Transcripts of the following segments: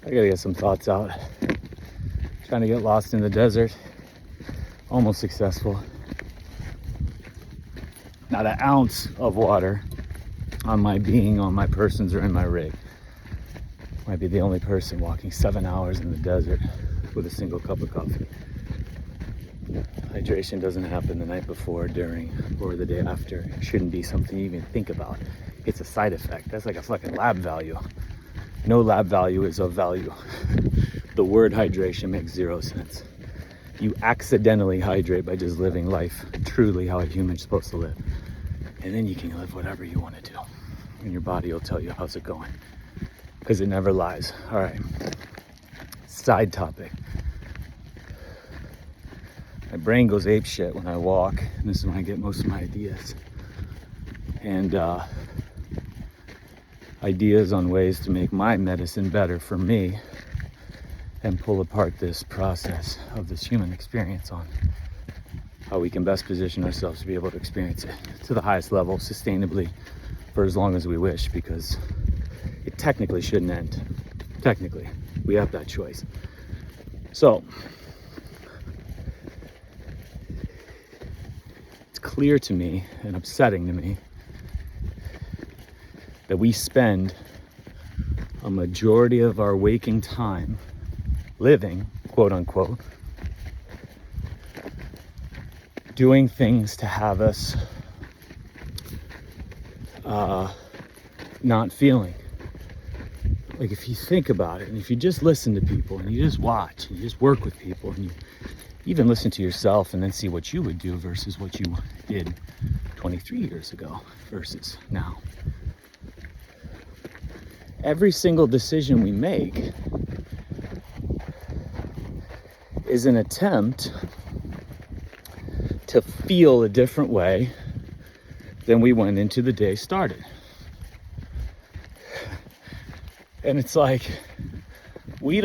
I gotta get some thoughts out. Trying to get lost in the desert. Almost successful. Not an ounce of water on my being, on my persons, or in my rig. Might be the only person walking 7 hours in the desert with a single cup of coffee. Hydration doesn't happen the night before, during, or the day after. It shouldn't be something you even think about. It's a side effect. That's like a fucking lab value. No lab value is of value. The word hydration makes zero sense. You accidentally hydrate by just living life truly how a human's supposed to live. And then you can live whatever you want to do. And your body will tell you how's it going. Because it never lies. All right. Side topic. My brain goes ape shit when I walk. And this is when I get most of my ideas. And ideas on ways to make my medicine better for me. And pull apart this process of this human experience on how we can best position ourselves to be able to experience it to the highest level sustainably for as long as we wish, because it technically shouldn't end. Technically, we have that choice. So, it's clear to me and upsetting to me that we spend a majority of our waking time living, quote unquote, doing things to have us not feeling. Like, if you think about it, and if you just listen to people, and you just watch, and you just work with people, and you even listen to yourself, and then see what you would do versus what you did 23 years ago versus now. Every single decision we make is an attempt to feel a different way than we went into the day started. And it's like, we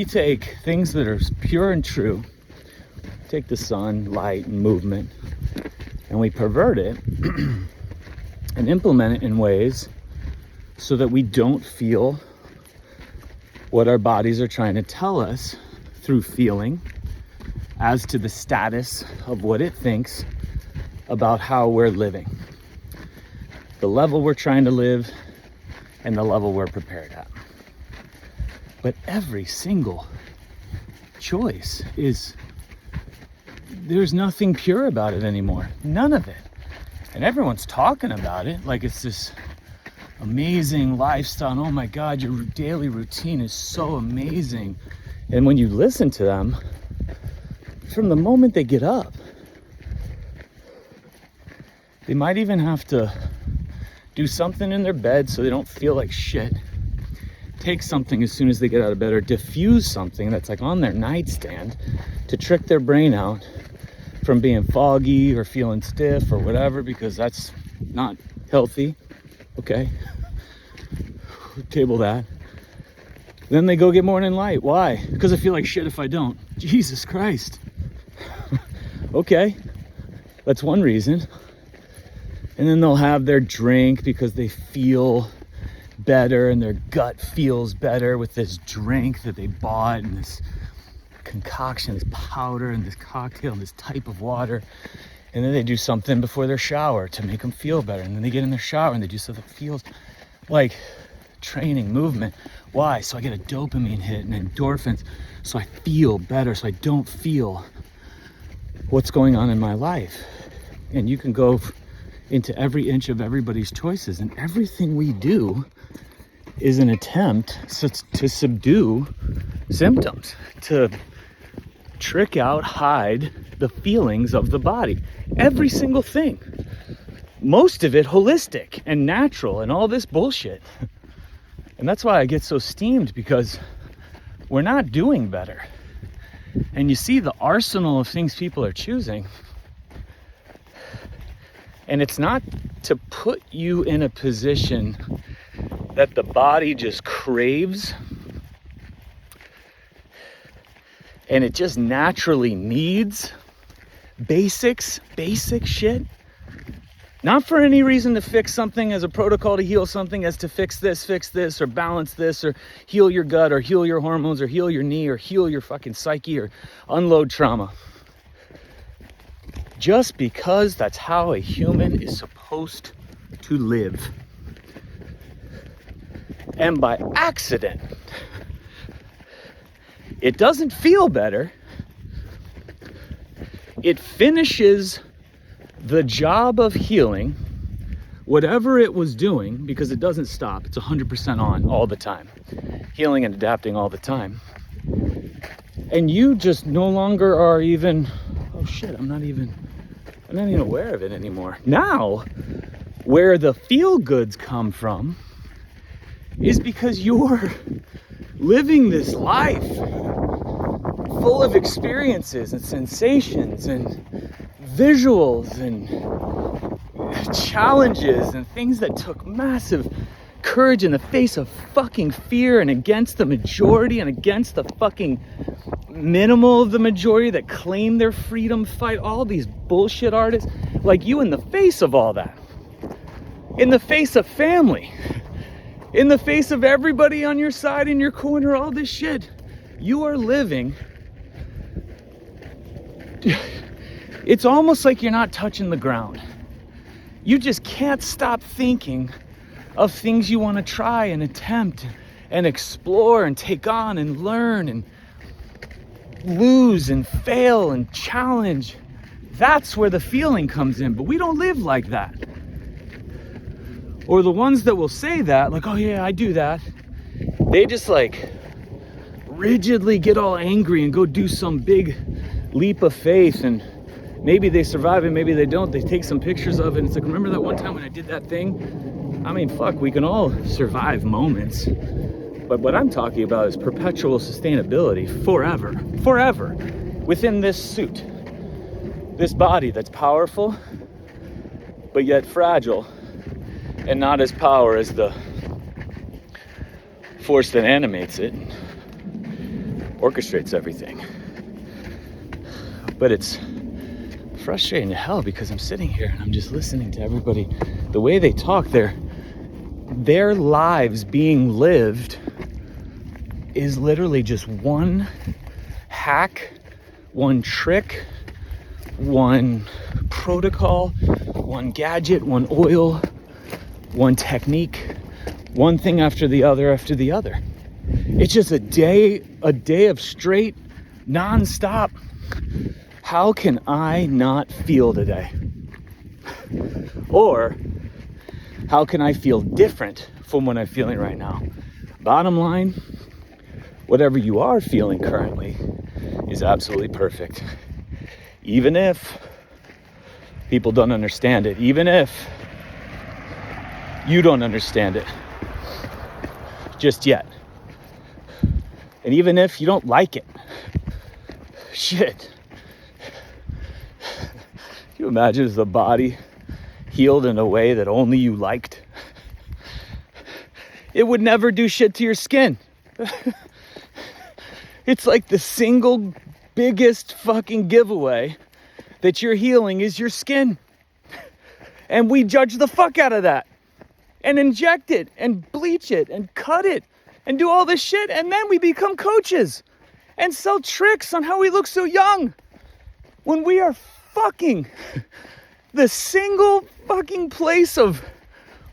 take things that are pure and true, take the sun, light, and movement, and we pervert it and implement it in ways so that we don't feel what our bodies are trying to tell us through feeling as to the status of what it thinks about how we're living, the level we're trying to live, and the level we're prepared at. But every single choice there's nothing pure about it anymore. None of it. And everyone's talking about it like it's this amazing lifestyle. And oh my God, your daily routine is so amazing. And when you listen to them, from the moment they get up, they might even have to do something in their bed so they don't feel like shit. Take something as soon as they get out of bed, or diffuse something that's like on their nightstand to trick their brain out from being foggy or feeling stiff or whatever, because that's not healthy. Okay, table that. Then they go get morning light. Why? Because I feel like shit if I don't. Jesus Christ. Okay, that's one reason. And then they'll have their drink because they feel better and their gut feels better with this drink that they bought, and this concoction, this powder and this cocktail and this type of water. And then they do something before their shower to make them feel better. And then they get in their shower and they do something that feels like training, movement. Why? So I get a dopamine hit and endorphins, so I feel better, so I don't feel what's going on in my life. And you can go into every inch of everybody's choices, and everything we do is an attempt to subdue symptoms, to trick out, hide the feelings of the body. Every single thing. Most of it holistic and natural and all this bullshit. And that's why I get so steamed, because we're not doing better. And you see the arsenal of things people are choosing. And it's not to put you in a position that the body just craves and it just naturally needs basic shit. Not for any reason to fix something as a protocol to heal something, as to fix this, or balance this, or heal your gut, or heal your hormones, or heal your knee, or heal your fucking psyche, or unload trauma. Just because that's how a human is supposed to live. And by accident, it doesn't feel better. It finishes the job of healing, whatever it was doing, because it doesn't stop. It's 100% on all the time. Healing and adapting all the time. And you just no longer are even, oh shit, I'm not even aware of it anymore. Now, where the feel goods come from is because you're living this life full of experiences and sensations and visuals and challenges and things that took massive courage in the face of fucking fear and against the majority and against the fucking minimal of the majority that claim their freedom, fight all these bullshit artists like you in the face of all that, in the face of family, in the face of everybody on your side, in your corner, all this shit. You are living. It's almost like you're not touching the ground. You just can't stop thinking of things you want to try and attempt and explore and take on and learn and lose and fail and challenge. That's where the feeling comes in. But we don't live like that. Or the ones that will say that, like, oh yeah, I do that, they just like rigidly get all angry and go do some big leap of faith, and maybe they survive and maybe they don't. They take some pictures of it and it's like, remember that one time when I did that thing? I mean, fuck, we can all survive moments, but what I'm talking about is perpetual sustainability forever within this suit, this body that's powerful but yet fragile and not as power as the force that animates it and orchestrates everything. But it's frustrating to hell because I'm sitting here and I'm just listening to everybody, the way they talk, their lives being lived is literally just one hack, one trick, one protocol, one gadget, one oil, one technique, one thing after the other. It's just a day of straight, non-stop. How can I not feel today? Or how can I feel different from what I'm feeling right now? Bottom line, whatever you are feeling currently is absolutely perfect. Even if people don't understand it, even if you don't understand it just yet, and even if you don't like it, shit. Can you imagine if the body healed in a way that only you liked? It would never do shit to your skin. It's like the single biggest fucking giveaway that you're healing is your skin. And we judge the fuck out of that. And inject it and bleach it and cut it and do all this shit. And then we become coaches and sell tricks on how we look so young. When we are fucking the single fucking place of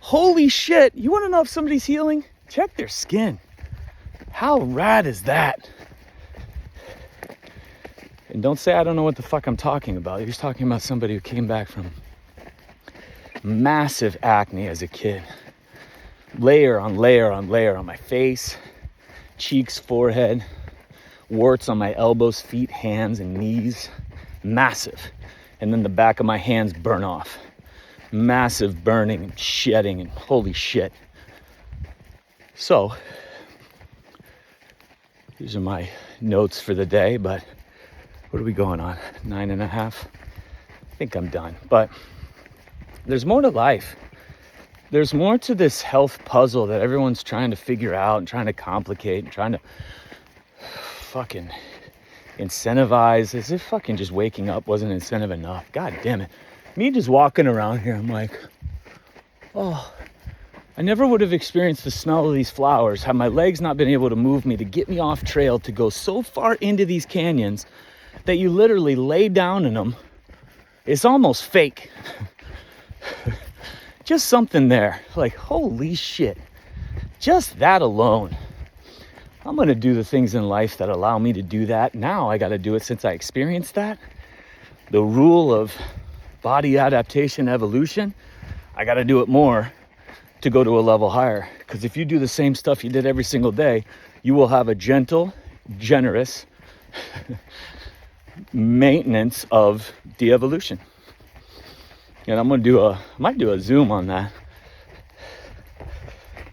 holy shit. You want to know if somebody's healing? Check their skin. How rad is that? And don't say I don't know what the fuck I'm talking about. You're talking about somebody who came back from massive acne as a kid. Layer on layer on layer on my face, cheeks, forehead, warts on my elbows, feet, hands, and knees. Massive. And then the back of my hands burn off. Massive burning and shedding and holy shit. So, these are my notes for the day, but what are we going on? 9.5? I think I'm done. But there's more to life. There's more to this health puzzle that everyone's trying to figure out and trying to complicate and trying to fucking incentivize. As if fucking just waking up wasn't incentive enough. God damn it. Me just walking around here, I'm like, oh, I never would have experienced the smell of these flowers had my legs not been able to move me to get me off trail to go so far into these canyons that you literally lay down in them. It's almost fake. Just something there, like, holy shit. Just that alone. I'm gonna do the things in life that allow me to do that. Now I gotta do it since I experienced that. The rule of body adaptation, evolution, I gotta do it more to go to a level higher. Because if you do the same stuff you did every single day, you will have a gentle, generous maintenance of de-evolution. And I'm gonna might do a Zoom on that,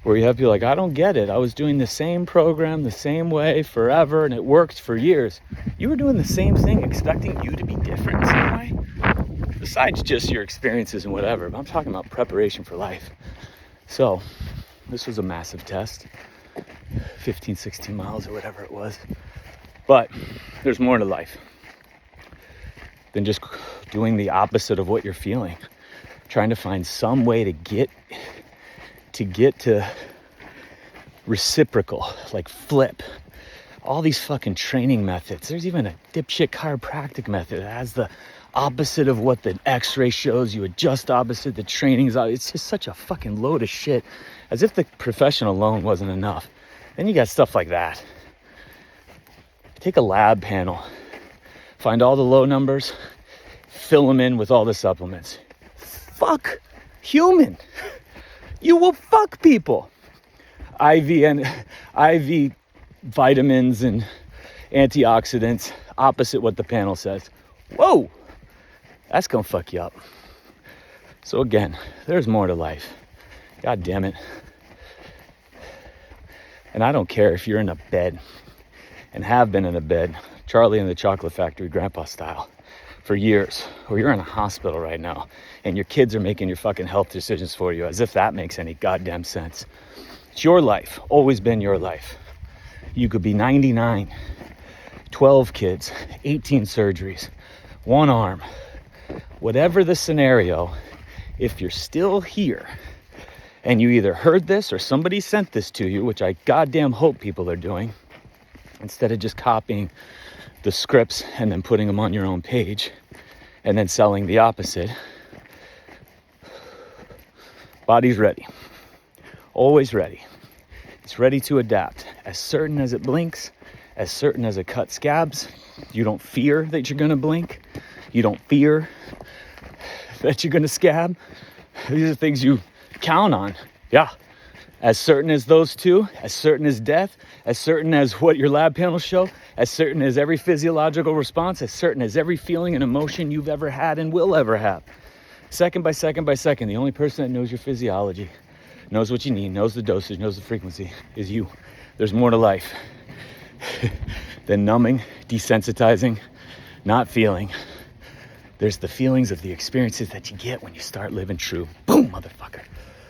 where you have people like, I don't get it. I was doing the same program the same way forever and it worked for years. You were doing the same thing expecting you to be different in some way? Besides just your experiences and whatever, but I'm talking about preparation for life. So this was a massive test, 15, 16 miles or whatever it was. But there's more to life than just doing the opposite of what you're feeling. Trying to find some way to get to reciprocal, like flip. All these fucking training methods. There's even a dipshit chiropractic method that has the opposite of what the x-ray shows you, adjust opposite the training's. It's just such a fucking load of shit, as if the profession alone wasn't enough. Then you got stuff like that. Take a lab panel, find all the low numbers, fill them in with all the supplements. Fuck human. You will fuck people. IV vitamins and antioxidants, opposite what the panel says. Whoa, that's gonna fuck you up. So again, there's more to life. God damn it. And I don't care if you're in a bed and have been in a bed, Charlie and the Chocolate Factory, grandpa style, for years, or you're in a hospital right now and your kids are making your fucking health decisions for you, as if that makes any goddamn sense. It's your life, always been your life. You could be 99, 12 kids, 18 surgeries, one arm, whatever the scenario. If you're still here and you either heard this or somebody sent this to you, which I goddamn hope people are doing, instead of just copying the scripts and then putting them on your own page and then selling the opposite. Body's ready, always ready. It's ready to adapt. As certain as it blinks, as certain as it cuts scabs. You don't fear that you're gonna blink. You don't fear that you're gonna scab. These are things you count on. Yeah. As certain as those two, as certain as death, as certain as what your lab panels show, as certain as every physiological response, as certain as every feeling and emotion you've ever had and will ever have. Second by second by second, the only person that knows your physiology, knows what you need, knows the dosage, knows the frequency, is you. There's more to life than numbing, desensitizing, not feeling. There's the feelings of the experiences that you get when you start living true. Boom, motherfucker.